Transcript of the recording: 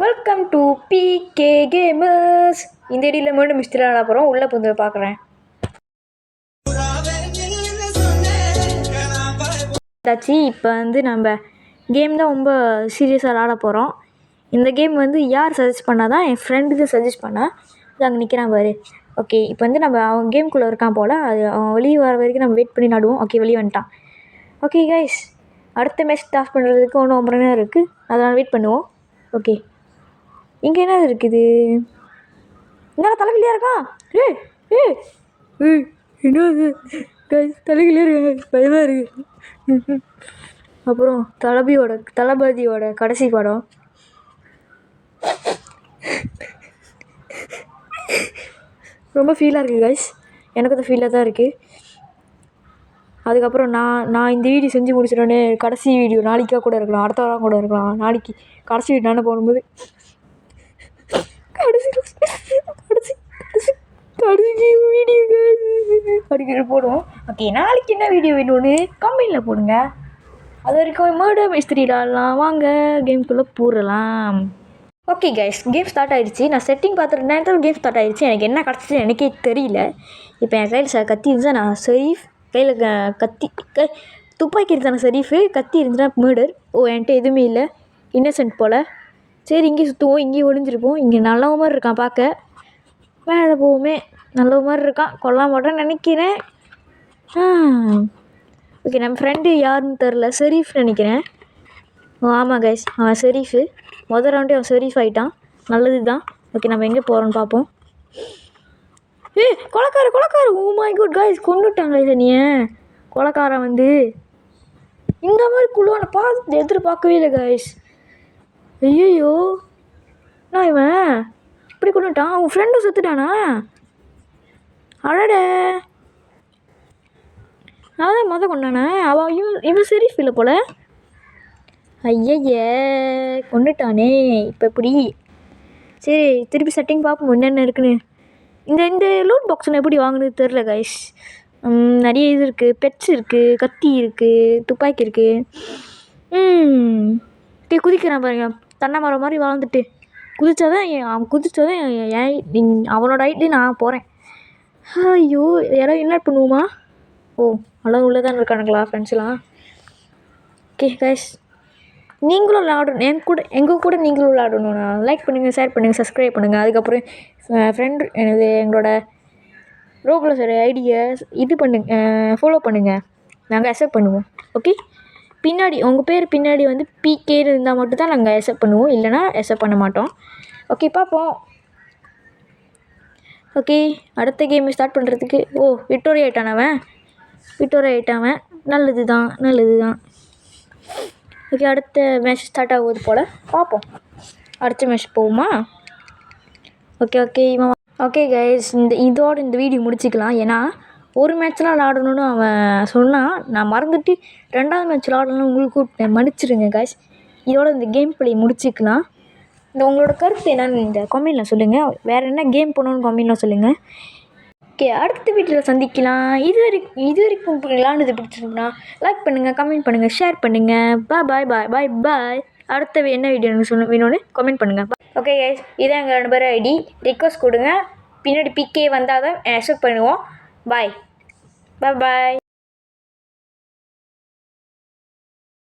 Welcome to PK gamers. இந்த இடையில் மீண்டும் மிஸ்டர் ஆட போகிறோம். உள்ளே புந்து பார்க்குறேன். இப்போ நம்ம கேம் தான் ரொம்ப சீரியஸாக ஆட போகிறோம். இந்த கேம் யார் சஜஸ்ட் பண்ணால் தான் என் ஃப்ரெண்டுக்கு சஜஸ்ட் பண்ணால் இது அங்கே நிற்கிறான் பாரு. ஓகே, இப்போ நம்ம அவன் கேம்குள்ளே இருக்கான் போல். அது அவன் வெளியே வர வரைக்கும் நம்ம வெயிட் பண்ணி நடுவோம். ஓகே, வெளியே வந்துட்டான். ஓகே கைஸ், அடுத்த மேட்ச் டாஸ் பண்ணுறதுக்கு ஒன்றும் 9 நேரம் இருக்குது. அதனால் வெயிட் பண்ணுவோம். ஓகே, இங்கே என்ன இருக்குது? இங்கே தலைகிலியாக இருக்கா? என்ன தலைகிலியாக இருக்கு, பயமாக இருக்குது. அப்புறம் தளபதியோட கடைசி படம். ரொம்ப ஃபீலாக இருக்குது கைஸ். எனக்கு அந்த ஃபீலாக தான் இருக்குது. அதுக்கப்புறம் நான் இந்த வீடியோ செஞ்சு முடிச்சிட்டோன்னே கடைசி வீடியோ நாளைக்காக கூட இருக்கலாம், அடுத்த வாரம் கூட இருக்கலாம். நாளைக்கு கடைசி வீடியோ நான் போகும்போது கடைசி வீடியோ அடிக்கிற போடுவோம். ஓகே, நாளைக்கு என்ன வீடியோ வேணும்னு கமெண்ட்டில் போடுங்க. அது வரைக்கும் மர்டர் மிஸ்ட்ரி விளாடலாம். வாங்க கேம்குள்ளே போடலாம். ஓகே கைஸ், கேம் ஸ்டார்ட் ஆகிடுச்சு. நான் செட்டிங் பார்த்துட்டு நேரத்தில் கேம் ஸ்டார்ட் ஆகிடுச்சு. எனக்கு என்ன கிடச்சிச்சு எனக்கே தெரியல. இப்போ என் கையில் கத்தி இருந்துச்சா நான் ஷெரீஃப், கையில் துப்பாக்கி இருந்தான ஷெரீஃபு, கத்தி இருந்துச்சுன்னா மர்டர். என்கிட்ட எதுவுமே இல்லை, இன்னசென்ட் போல். சரி, இங்கேயும் சுற்றுவோம், இங்கேயும் ஒளிஞ்சிருப்போம். இங்கே நல்ல மாதிரி இருக்கான் பார்க்க. மேலே போவோமே, நல்ல மாதிரி இருக்கான். கொல்ல மாட்டேன்னு நினைக்கிறேன். ஓகே, நம்ம ஃப்ரெண்டு யாருன்னு தெரில, ஷெரீஃப் நினைக்கிறேன். ஆமாம் கைஸ், அவன் ஷெரீஃபு. முதல் ரவுண்டே அவன் ஷெரீஃப் ஆகிட்டான். நல்லது தான். ஓகே, நம்ம எங்கே போகிறோன்னு பார்ப்போம். கொலைக்கார ஓ மை குட் கைஸ், கொண்டுட்டாங்க இதை. நீ கொலைக்காரன் இந்த மாதிரி குழுவான பார்த்து எதிர்பார்க்கவே இல்லை கைஸ். ஐயோ, நான் இவன் இப்படி கொண்டுட்டான். உன் ஃப்ரெண்டும் செத்துட்டானா? அடட, நான் தான் கொண்டானே. அவன் இவன் ஷெரீஃப் இல்லை போல். ஐய, கொண்டுட்டானே. இப்போ எப்படி? சரி, திருப்பி செட்டிங் பார்ப்போம் என்னென்ன இருக்குன்னு. இந்த லூட் பாக்ஸ் எப்படி வாங்குறது தெரில கைஸ். நிறைய இது இருக்குது, பெட்ஸ் இருக்குது, கத்தி இருக்குது, துப்பாக்கி இருக்குது. குதிக்கிறான் பாருங்க, தென்னை மரம் மாதிரி வளர்ந்துட்டு. குதிச்சாதான் அவனோட ஹைட்லேயே நான் போகிறேன். ஐயோ, யாராவது இன்வைட் பண்ணுவோமா? எல்லாம் உள்ளே தான் இருக்கானுங்களா ஃப்ரெண்ட்ஸ்லாம்? ஓகே கைஸ், நீங்களும் விளாடணும் எங்கள் கூட நீங்களும் விளாடணும்ண்ணா. லைக் பண்ணுங்கள், ஷேர் பண்ணுங்கள், சப்ஸ்கிரைப் பண்ணுங்கள். அதுக்கப்புறம் எங்களோட ரோப்ளஸ் ஐடியை ஃபாலோ பண்ணுங்கள். நாங்கள் அக்செப்ட் பண்ணுவோம். ஓகே, பின்னாடி உங்கள் பேர் பின்னாடி பிகேன்னு இருந்தால் மட்டும்தான் நாங்கள் அக்செப்ட் பண்ணுவோம், இல்லைனா அக்செப்ட் பண்ண மாட்டோம். ஓகே, பார்ப்போம். ஓகே, அடுத்த கேம் ஸ்டார்ட் பண்ணுறதுக்கு விக்டோரியா ஆகிட்டானவன். நல்லது தான். ஓகே, அடுத்த மேட்ச் ஸ்டார்ட் ஆகுது போல். பார்ப்போம், அடுத்த மேட்ச் போகுமா? ஓகே கைஸ், இதோடு இந்த வீடியோ முடிச்சிக்கலாம். ஏன்னா ஒரு மேட்ச்லாம் விளாடணுன்னு அவன் சொன்னான். நான் மறந்துட்டு 2வது மேட்ச் விளாடணும்னு உங்களுக்கு கூப்பிட்டேன். மன்னிச்சிடுங்க கைஸ். இதோட இந்த கேம் பிளே முடிச்சிக்கலாம். உங்களோட கருத்து என்னன்னு இந்த கமெண்ட்டில் சொல்லுங்கள். வேறு என்ன கேம் போகணுன்னு கமெண்ட்டில் சொல்லுங்கள். ஓகே, அடுத்த வீடியோவில் சந்திக்கலாம். இது வரைக்கும் விளாண்டது பிடிச்சிருக்குன்னா லைக் பண்ணுங்கள், கமெண்ட் பண்ணுங்கள், ஷேர் பண்ணுங்கள். பாய். அடுத்த என்ன வீடியோ வேணும்னு கமெண்ட் பண்ணுங்கள். ஓகே கைஸ், இதான் எங்கள் 2 பேர் ஐடி. ரிக்வஸ்ட் கொடுங்க. பின்னாடி பிகே வந்தால் தான் அக்செப்ட் பண்ணுவோம். பாய்.